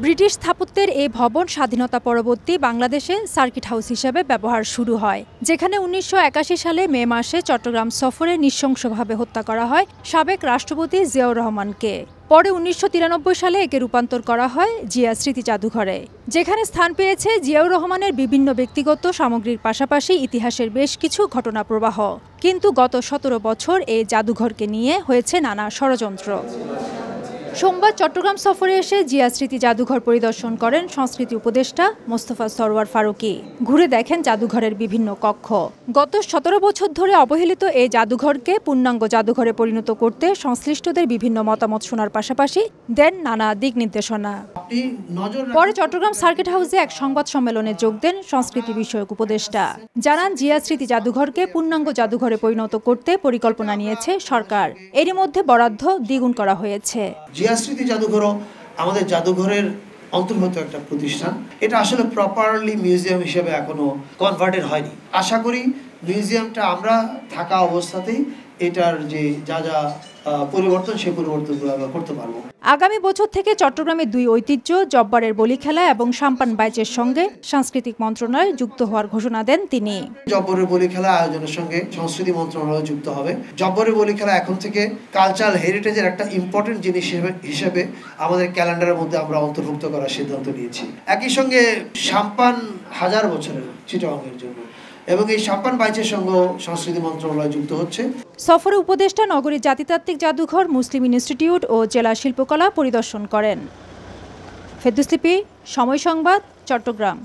British স্থাপত্যের এই ভবন স্বাধীনতা পরবর্তী বাংলাদেশে সার্কিট হাউস হিসেবে ব্যবহার শুরু হয়, যেখানে ১৯৮১ সালে মে মাসে চট্টগ্রাম সফরে নৃশংসভাবে হত্যা করা হয় সাবেক রাষ্ট্রপতি জিয়াউর রহমানকে। পরে ১৯৯৩ সালে একে রূপান্তর করা হয় জিয়া স্মৃতি জাদুঘরে, যেখানে স্থান পেয়েছে জিয়াউর রহমানের বিভিন্ন ব্যক্তিগত সামগ্রীর পাশাপাশি ইতিহাসের বেশ কিছু ঘটনা প্রবাহ। কিন্তু গত ১৭ বছর এই জাদুঘরকে নিয়ে হয়েছে নানা ষড়যন্ত্র। সোমবার চট্টগ্রাম সফরে এসে জিয়া স্মৃতি জাদুঘর পরিদর্শন করেন সংস্কৃতি উপদেষ্টা মোস্তফা সরওয়ার ফারুকী। ঘুরে দেখেন জাদুঘরের বিভিন্ন কক্ষ। গত ১৭ বছর ধরে অবহেলিত এই জাদুঘরকে পূর্ণাঙ্গ জাদুঘরে পরিণত করতে সংশ্লিষ্টদের বিভিন্ন মতামত শোনার পাশাপাশি দেন নানা দিক নির্দেশনা। পরে চট্টগ্রাম সার্কিট হাউসে এক সংবাদ সম্মেলনে যোগ দেন সংস্কৃতি বিষয়ক উপদেষ্টা। জানান, জিয়া স্মৃতি জাদুঘরকে পূর্ণাঙ্গ জাদুঘরে পরিণত করতে পরিকল্পনা নিয়েছে সরকার। এরই মধ্যে বরাদ্দ দ্বিগুণ করা হয়েছে। জিয়া স্মৃতি জাদুঘরও আমাদের জাদুঘরের অন্তর্গত একটা প্রতিষ্ঠান। এটা আসলে প্রপারলি মিউজিয়াম হিসেবে এখনো কনভার্টেড হয়নি। আশা করি মিউজিয়ামটা আমরা থাকা অবস্থাতেই এটার যে যা পরিবর্তন, সেই পরিবর্তনগুলো আমরা করতে পারবো। আগামী বছর থেকে চট্টগ্রামের দুই ঐতিহ্য জব্বারের বলি খেলা এবং সাম্পান বাইচের সঙ্গে সাংস্কৃতিক মন্ত্রণালয় যুক্ত হওয়ার ঘোষণা দেন তিনি। জব্বরের বলি খেলা আয়োজনের সঙ্গে সংস্কৃতি মন্ত্রণালয় যুক্ত হবে। জব্বরের বলি খেলা এখন থেকে কালচারাল হেরিটেজের একটা ইম্পর্টেন্ট জিনিস হিসেবে আমাদের ক্যালেন্ডারের মধ্যে আমরা অন্তর্ভুক্ত করার সিদ্ধান্ত নিয়েছি। একই সঙ্গে সাম্পান ১০০০ বছরের চিটাগাংয়ের জন্য এবং এই সাম্পান বাইচের সঙ্গে সংস্কৃতি মন্ত্রণালয় যুক্ত হচ্ছে। সফরে উপদেষ্টা নগরীর জাতিতাত্ত্বিক জাদুঘর, মুসলিম ইনস্টিটিউট ও জেলা শিল্পকলা পরিদর্শন করেন। ফেরদৌস লিপি, সময় সংবাদ, চট্টগ্রাম।